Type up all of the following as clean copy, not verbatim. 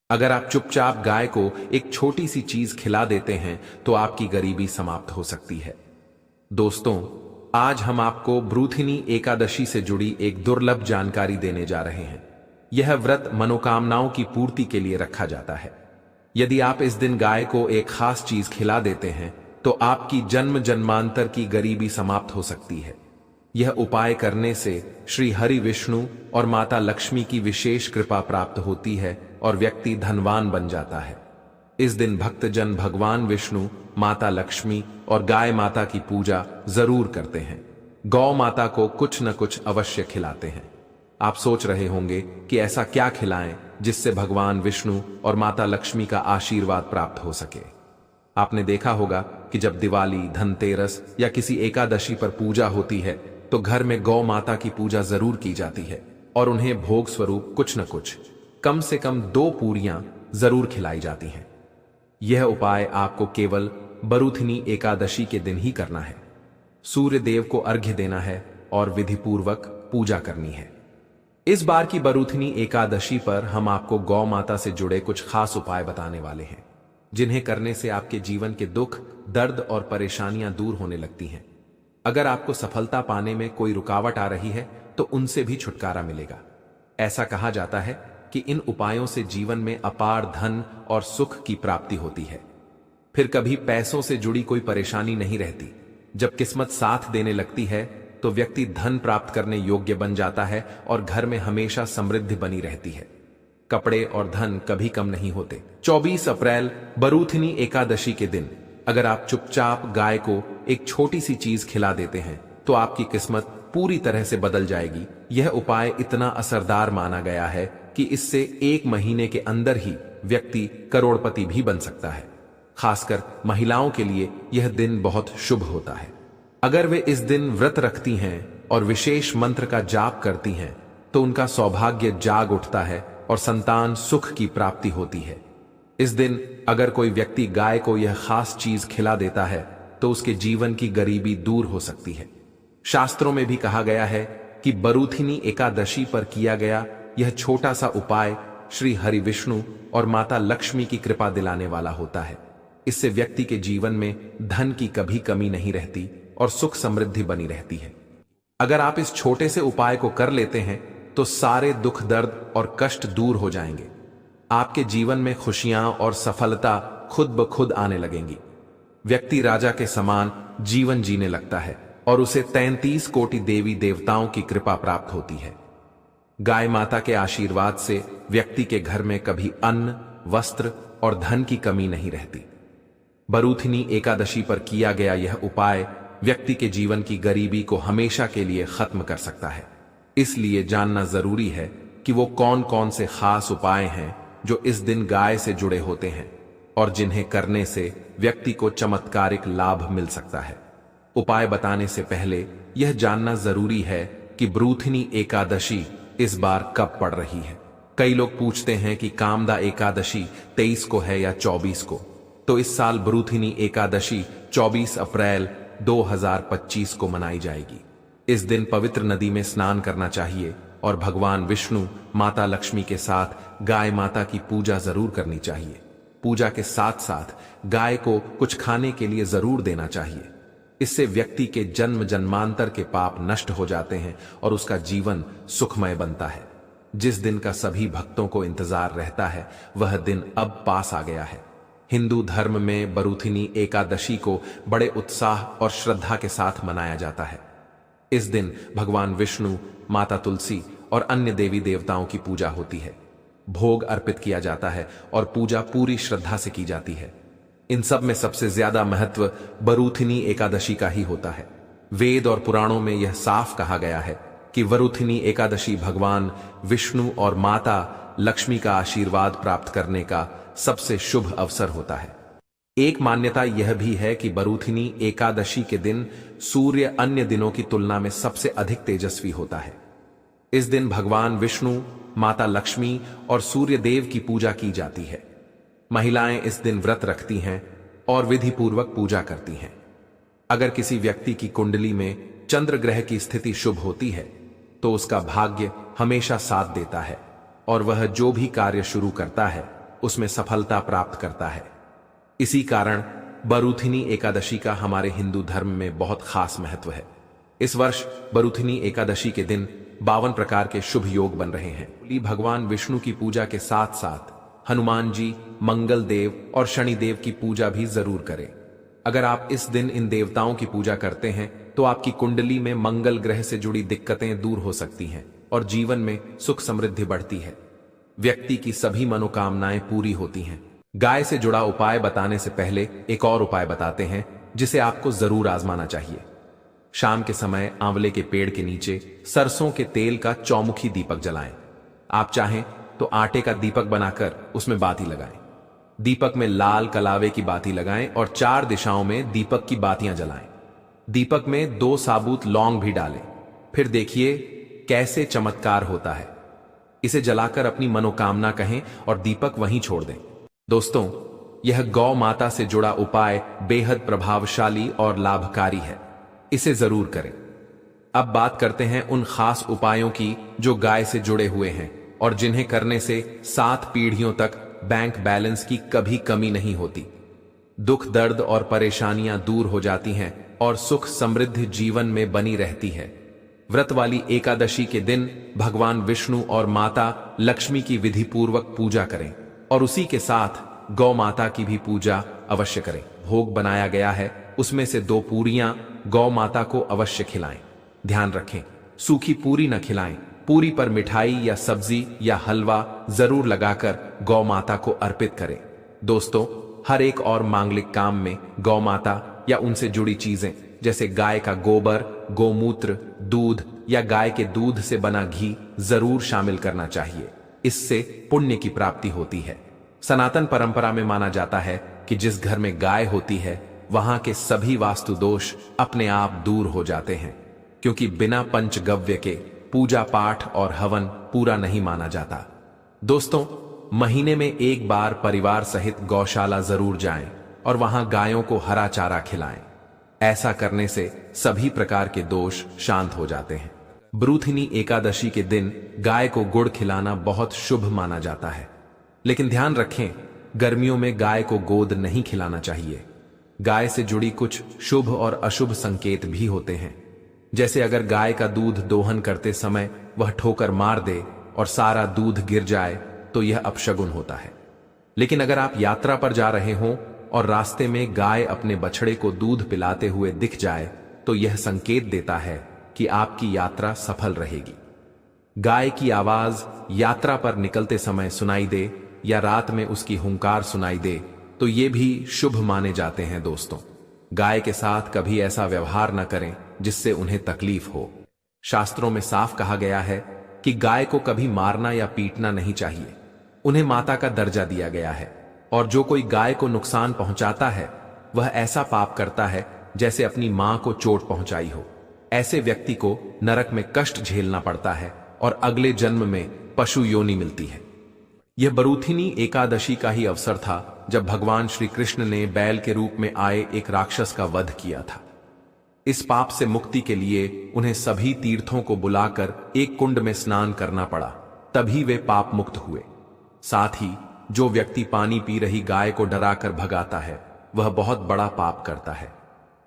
अगर आप चुपचाप गाय को एक छोटी सी चीज खिला देते हैं तो आपकी गरीबी समाप्त हो सकती है। दोस्तों, आज हम आपको ब्रूथिनी एकादशी से जुड़ी एक दुर्लभ जानकारी देने जा रहे हैं। यह व्रत मनोकामनाओं की पूर्ति के लिए रखा जाता है। यदि आप इस दिन गाय को एक खास चीज खिला देते हैं तो आपकी जन्म जन्मांतर की गरीबी समाप्त हो सकती है। यह उपाय करने से श्री हरि विष्णु और माता लक्ष्मी की विशेष कृपा प्राप्त होती है और व्यक्ति धनवान बन जाता है। इस दिन भक्तजन भगवान विष्णु, माता लक्ष्मी और गाय माता की पूजा जरूर करते हैं। गौ माता को कुछ न कुछ अवश्य खिलाते हैं। आप सोच रहे होंगे कि ऐसा क्या खिलाएं जिससे भगवान विष्णु और माता लक्ष्मी का आशीर्वाद प्राप्त हो सके। आपने देखा होगा कि जब दिवाली, धनतेरस या किसी एकादशी पर पूजा होती है तो घर में गौ माता की पूजा जरूर की जाती है और उन्हें भोग स्वरूप कुछ न कुछ, कम से कम 2 पूरियां जरूर खिलाई जाती हैं। यह उपाय आपको केवल बरूथिनी एकादशी के दिन ही करना है। सूर्य देव को अर्घ्य देना है और विधिपूर्वक पूजा करनी है। इस बार की बरूथिनी एकादशी पर हम आपको गौ माता से जुड़े कुछ खास उपाय बताने वाले हैं, जिन्हें करने से आपके जीवन के दुख, दर्द और परेशानियां दूर होने लगती हैं। अगर आपको सफलता पाने में कोई रुकावट आ रही है तो उनसे भी छुटकारा मिलेगा। ऐसा कहा जाता है कि इन उपायों से जीवन में अपार धन और सुख की प्राप्ति होती है। फिर कभी पैसों से जुड़ी कोई परेशानी नहीं रहती। जब किस्मत साथ देने लगती है तो व्यक्ति धन प्राप्त करने योग्य बन जाता है और घर में हमेशा समृद्धि बनी रहती है। कपड़े और धन कभी कम नहीं होते। 24 अप्रैल बरूथिनी एकादशी के दिन अगर आप चुपचाप गाय को एक छोटी सी चीज खिला देते हैं तो आपकी किस्मत पूरी तरह से बदल जाएगी। यह उपाय इतना असरदार माना गया है कि इससे 1 महीने के अंदर ही व्यक्ति करोड़पति भी बन सकता है। खासकर महिलाओं के लिए यह दिन बहुत शुभ होता है। अगर वे इस दिन व्रत रखती हैं और विशेष मंत्र का जाप करती हैं तो उनका सौभाग्य जाग उठता है और संतान सुख की प्राप्ति होती है। इस दिन अगर कोई व्यक्ति गाय को यह खास चीज खिला देता है तो उसके जीवन की गरीबी दूर हो सकती है। शास्त्रों में भी कहा गया है कि बरूथिनी एकादशी पर किया गया यह छोटा सा उपाय श्री हरि विष्णु और माता लक्ष्मी की कृपा दिलाने वाला होता है। इससे व्यक्ति के जीवन में धन की कभी कमी नहीं रहती और सुख समृद्धि बनी रहती है। अगर आप इस छोटे से उपाय को कर लेते हैं तो सारे दुख, दर्द और कष्ट दूर हो जाएंगे। आपके जीवन में खुशियां और सफलता खुद ब खुद आने लगेंगी। व्यक्ति राजा के समान जीवन जीने लगता है और उसे 33 कोटि देवी देवताओं की कृपा प्राप्त होती है। गाय माता के आशीर्वाद से व्यक्ति के घर में कभी अन्न, वस्त्र और धन की कमी नहीं रहती। बरूथिनी एकादशी पर किया गया यह उपाय व्यक्ति के जीवन की गरीबी को हमेशा के लिए खत्म कर सकता है। इसलिए जानना जरूरी है कि वो कौन कौन से खास उपाय हैं जो इस दिन गाय से जुड़े होते हैं और जिन्हें करने से व्यक्ति को चमत्कारिक लाभ मिल सकता है। उपाय बताने से पहले यह जानना जरूरी है कि बरूथिनी एकादशी इस बार कब पड़ रही है। कई लोग पूछते हैं कि कामदा एकादशी 23 को है या 24 को। तो इस साल बरूथिनी एकादशी 24 अप्रैल 2025 को मनाई जाएगी। इस दिन पवित्र नदी में स्नान करना चाहिए और भगवान विष्णु, माता लक्ष्मी के साथ गाय माता की पूजा जरूर करनी चाहिए। पूजा के साथ साथ गाय को कुछ खाने के लिए जरूर देना चाहिए। इससे व्यक्ति के जन्म जन्मांतर के पाप नष्ट हो जाते हैं और उसका जीवन सुखमय बनता है। जिस दिन का सभी भक्तों को इंतजार रहता है वह दिन अब पास आ गया है। हिंदू धर्म में बरूथिनी एकादशी को बड़े उत्साह और श्रद्धा के साथ मनाया जाता है। इस दिन भगवान विष्णु, माता तुलसी और अन्य देवी देवताओं की पूजा होती है। भोग अर्पित किया जाता है और पूजा पूरी श्रद्धा से की जाती है। इन सब में सबसे ज्यादा महत्व बरूथिनी एकादशी का ही होता है। वेद और पुराणों में यह साफ कहा गया है कि बरूथिनी एकादशी भगवान विष्णु और माता लक्ष्मी का आशीर्वाद प्राप्त करने का सबसे शुभ अवसर होता है। एक मान्यता यह भी है कि बरूथिनी एकादशी के दिन सूर्य अन्य दिनों की तुलना में सबसे अधिक तेजस्वी होता है। इस दिन भगवान विष्णु, माता लक्ष्मी और सूर्य देव की पूजा की जाती है। महिलाएं इस दिन व्रत रखती हैं और विधि पूर्वक पूजा करती हैं। अगर किसी व्यक्ति की कुंडली में चंद्र ग्रह की स्थिति शुभ होती है तो उसका भाग्य हमेशा साथ देता है और वह जो भी कार्य शुरू करता है उसमें सफलता प्राप्त करता है। इसी कारण बरूथिनी एकादशी का हमारे हिंदू धर्म में बहुत खास महत्व है। इस वर्ष बरूथिनी एकादशी के दिन 52 प्रकार के शुभ योग बन रहे हैं। भगवान विष्णु की पूजा के साथ साथ हनुमान जी, मंगल देव और शनिदेव की पूजा भी जरूर करें। अगर आप इस दिन इन देवताओं की पूजा करते हैं तो आपकी कुंडली में मंगल ग्रह से जुड़ी दिक्कतें दूर हो सकती हैं और जीवन में सुख समृद्धि बढ़ती है। व्यक्ति की सभी मनोकामनाएं पूरी होती हैं। गाय से जुड़ा उपाय बताने से पहले एक और उपाय बताते हैं जिसे आपको जरूर आजमाना चाहिए। शाम के समय आंवले के पेड़ के नीचे सरसों के तेल का चौमुखी दीपक जलाएं। आप चाहें तो आटे का दीपक बनाकर उसमें बाती लगाएं। दीपक में लाल कलावे की बाती लगाएं और 4 दिशाओं में दीपक की बातियां जलाएं। दीपक में 2 साबुत लौंग भी डालें। फिर देखिए कैसे चमत्कार होता है। इसे जलाकर अपनी मनोकामना कहें और दीपक वहीं छोड़ दें। दोस्तों, यह गौ माता से जुड़ा उपाय बेहद प्रभावशाली और लाभकारी है। इसे जरूर करें। अब बात करते हैं उन खास उपायों की जो गाय से जुड़े हुए हैं और जिन्हें करने से 7 पीढ़ियों तक बैंक बैलेंस की कभी कमी नहीं होती। दुख दर्द और परेशानियां दूर हो जाती हैं और सुख समृद्धि जीवन में बनी रहती है। व्रत वाली एकादशी के दिन भगवान विष्णु और माता लक्ष्मी की विधि पूर्वक पूजा करें और उसी के साथ गौ माता की भी पूजा अवश्य करें। भोग बनाया गया है उसमें से 2 पूरियां गौ माता को अवश्य खिलाएं। ध्यान रखें, सूखी पूरी न खिलाएं। पूरी पर मिठाई या सब्जी या हलवा जरूर लगाकर गौ माता को अर्पित करें। दोस्तों, हर एक और मांगलिक काम में गौ माता या उनसे जुड़ी चीजें जैसे गाय का गोबर, गोमूत्र, दूध या गाय के दूध से बना घी जरूर शामिल करना चाहिए। इससे पुण्य की प्राप्ति होती है। सनातन परंपरा में माना जाता है कि जिस घर में गाय होती है वहां के सभी वास्तु दोष अपने आप दूर हो जाते हैं, क्योंकि बिना पंचगव्य के पूजा पाठ और हवन पूरा नहीं माना जाता। दोस्तों, महीने में एक बार परिवार सहित गौशाला जरूर जाएं और वहां गायों को हरा चारा खिलाएं। ऐसा करने से सभी प्रकार के दोष शांत हो जाते हैं। बरूथिनी एकादशी के दिन गाय को गुड़ खिलाना बहुत शुभ माना जाता है, लेकिन ध्यान रखें, गर्मियों में गाय को गोद नहीं खिलाना चाहिए। गाय से जुड़ी कुछ शुभ और अशुभ संकेत भी होते हैं। जैसे अगर गाय का दूध दोहन करते समय वह ठोकर मार दे और सारा दूध गिर जाए तो यह अपशगुन होता है। लेकिन अगर आप यात्रा पर जा रहे हों और रास्ते में गाय अपने बछड़े को दूध पिलाते हुए दिख जाए तो यह संकेत देता है कि आपकी यात्रा सफल रहेगी। गाय की आवाज यात्रा पर निकलते समय सुनाई दे या रात में उसकी हुंकार सुनाई दे तो ये भी शुभ माने जाते हैं। दोस्तों, गाय के साथ कभी ऐसा व्यवहार न करें जिससे उन्हें तकलीफ हो। शास्त्रों में साफ कहा गया है कि गाय को कभी मारना या पीटना नहीं चाहिए। उन्हें माता का दर्जा दिया गया है और जो कोई गाय को नुकसान पहुंचाता है वह ऐसा पाप करता है जैसे अपनी मां को चोट पहुंचाई हो। ऐसे व्यक्ति को नरक में कष्ट झेलना पड़ता है और अगले जन्म में पशु योनि मिलती है। यह बरूथिनी एकादशी का ही अवसर था जब भगवान श्री कृष्ण ने बैल के रूप में आए एक राक्षस का वध किया था। इस पाप से मुक्ति के लिए उन्हें सभी तीर्थों को बुलाकर एक कुंड में स्नान करना पड़ा, तभी वे पाप मुक्त हुए। साथ ही जो व्यक्ति पानी पी रही गाय को डराकर भगाता है वह बहुत बड़ा पाप करता है।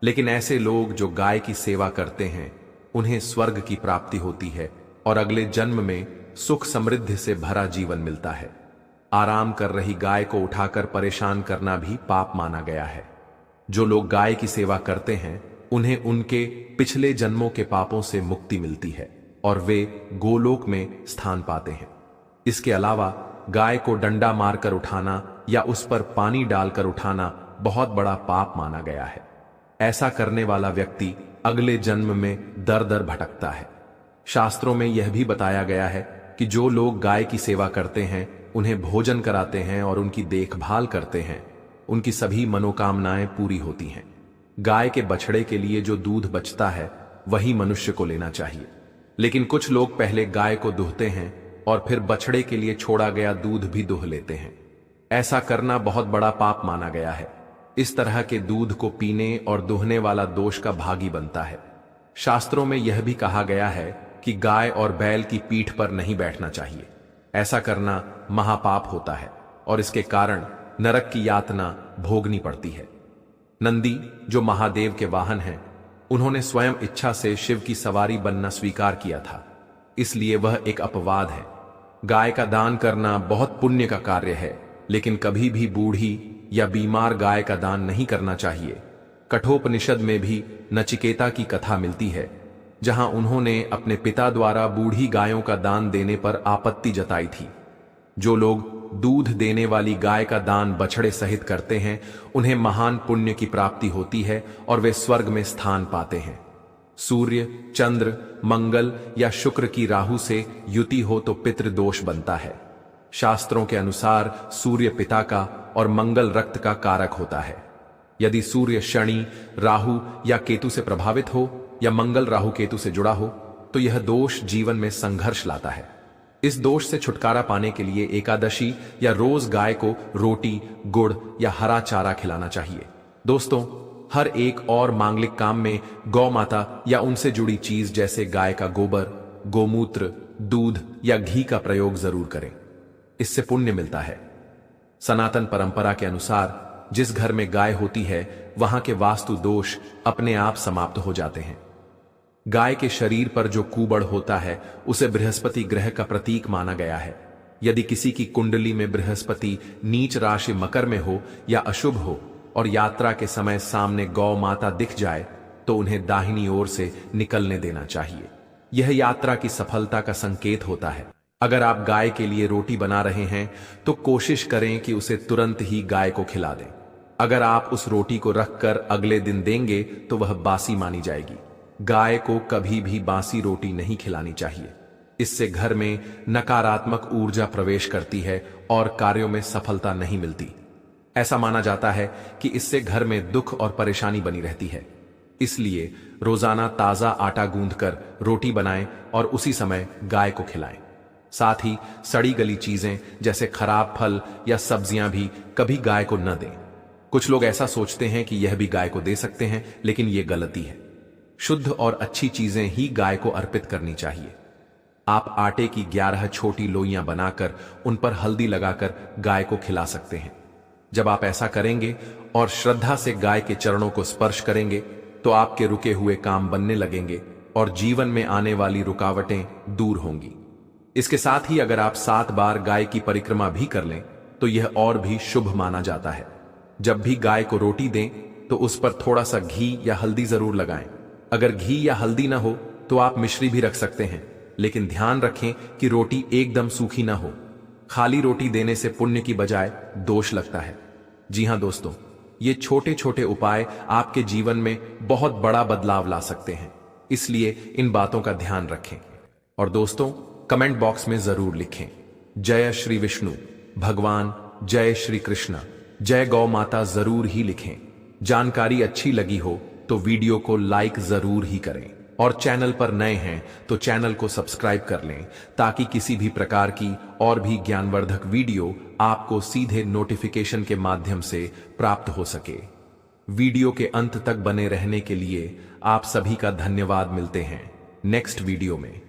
लेकिन ऐसे लोग जो गाय की सेवा करते हैं उन्हें स्वर्ग की प्राप्ति होती है और अगले जन्म में सुख समृद्धि से भरा जीवन मिलता है। आराम कर रही गाय को उठाकर परेशान करना भी पाप माना गया है। जो लोग गाय की सेवा करते हैं उन्हें उनके पिछले जन्मों के पापों से मुक्ति मिलती है और वे गोलोक में स्थान पाते हैं। इसके अलावा गाय को डंडा मारकर उठाना या उस पर पानी डालकर उठाना बहुत बड़ा पाप माना गया है। ऐसा करने वाला व्यक्ति अगले जन्म में दर दर भटकता है। शास्त्रों में यह भी बताया गया है कि जो लोग गाय की सेवा करते हैं, उन्हें भोजन कराते हैं और उनकी देखभाल करते हैं, उनकी सभी मनोकामनाएं पूरी होती हैं। गाय के बछड़े के लिए जो दूध बचता है वही मनुष्य को लेना चाहिए, लेकिन कुछ लोग पहले गाय को दुहते हैं और फिर बछड़े के लिए छोड़ा गया दूध भी दुह लेते हैं। ऐसा करना बहुत बड़ा पाप माना गया है। इस तरह के दूध को पीने और दुहने वाला दोष का भागी बनता है। शास्त्रों में यह भी कहा गया है कि गाय और बैल की पीठ पर नहीं बैठना चाहिए। ऐसा करना महापाप होता है। और इसके कारण नरक की यातना भोगनी पड़ती है। नंदी, जो महादेव के वाहन हैं, उन्होंने स्वयं इच्छा से शिव की सवारी बनना स्वीकार किया था, इसलिए वह एक अपवाद है। गाय का दान करना बहुत पुण्य का कार्य है, लेकिन कभी भी बूढ़ी या बीमार गाय का दान नहीं करना चाहिए। कठोपनिषद में भी नचिकेता की कथा मिलती है, जहां उन्होंने अपने पिता द्वारा बूढ़ी गायों का दान देने पर आपत्ति जताई थी। जो लोग दूध देने वाली गाय का दान बछड़े सहित करते हैं, उन्हें महान पुण्य की प्राप्ति होती है और वे स्वर्ग में स्थान पाते हैं। सूर्य, चंद्र, मंगल या शुक्र की राहु से युति हो तो पितृदोष बनता है। शास्त्रों के अनुसार सूर्य पिता का और मंगल रक्त का कारक होता है। यदि सूर्य शनि, राहु या केतु से प्रभावित हो या मंगल राहु केतु से जुड़ा हो तो यह दोष जीवन में संघर्ष लाता है। इस दोष से छुटकारा पाने के लिए एकादशी या रोज गाय को रोटी, गुड़ या हरा चारा खिलाना चाहिए। दोस्तों, हर एक और मांगलिक काम में गौ माता या उनसे जुड़ी चीज जैसे गाय का गोबर, गोमूत्र, दूध या घी का प्रयोग जरूर करें। इससे पुण्य मिलता है। सनातन परंपरा के अनुसार जिस घर में गाय होती है, वहां के वास्तु दोष अपने आप समाप्त हो जाते हैं। गाय के शरीर पर जो कूबड़ होता है, उसे बृहस्पति ग्रह का प्रतीक माना गया है। यदि किसी की कुंडली में बृहस्पति नीच राशि मकर में हो या अशुभ हो और यात्रा के समय सामने गौ माता दिख जाए, तो उन्हें दाहिनी ओर से निकलने देना चाहिए। यह यात्रा की सफलता का संकेत होता है। अगर आप गाय के लिए रोटी बना रहे हैं तो कोशिश करें कि उसे तुरंत ही गाय को खिला दें। अगर आप उस रोटी को रखकर अगले दिन देंगे तो वह बासी मानी जाएगी। गाय को कभी भी बासी रोटी नहीं खिलानी चाहिए। इससे घर में नकारात्मक ऊर्जा प्रवेश करती है और कार्यों में सफलता नहीं मिलती। ऐसा माना जाता है कि इससे घर में दुख और परेशानी बनी रहती है। इसलिए रोजाना ताजा आटा गूंथकर रोटी बनाएं और उसी समय गाय को खिलाएं। साथ ही सड़ी गली चीजें जैसे खराब फल या सब्जियां भी कभी गाय को न दें। कुछ लोग ऐसा सोचते हैं कि यह भी गाय को दे सकते हैं, लेकिन यह गलती है। शुद्ध और अच्छी चीजें ही गाय को अर्पित करनी चाहिए। आप आटे की 11 छोटी लोइयां बनाकर उन पर हल्दी लगाकर गाय को खिला सकते हैं। जब आप ऐसा करेंगे और श्रद्धा से गाय के चरणों को स्पर्श करेंगे तो आपके रुके हुए काम बनने लगेंगे और जीवन में आने वाली रुकावटें दूर होंगी। इसके साथ ही अगर आप 7 बार गाय की परिक्रमा भी कर लें तो यह और भी शुभ माना जाता है। जब भी गाय को रोटी दें तो उस पर थोड़ा सा घी या हल्दी जरूर लगाएं। अगर घी या हल्दी ना हो तो आप मिश्री भी रख सकते हैं, लेकिन ध्यान रखें कि रोटी एकदम सूखी ना हो। खाली रोटी देने से पुण्य की बजाय दोष लगता है। जी हां दोस्तों, ये छोटे छोटे उपाय आपके जीवन में बहुत बड़ा बदलाव ला सकते हैं, इसलिए इन बातों का ध्यान रखें। और दोस्तों, कमेंट बॉक्स में जरूर लिखें जय श्री विष्णु भगवान, जय श्री कृष्ण, जय गौ माता जरूर ही लिखें। जानकारी अच्छी लगी हो तो वीडियो को लाइक जरूर ही करें और चैनल पर नए हैं तो चैनल को सब्सक्राइब कर लें ताकि किसी भी प्रकार की और भी ज्ञानवर्धक वीडियो आपको सीधे नोटिफिकेशन के माध्यम से प्राप्त हो सके। वीडियो के अंत तक बने रहने के लिए आप सभी का धन्यवाद। मिलते हैं नेक्स्ट वीडियो में।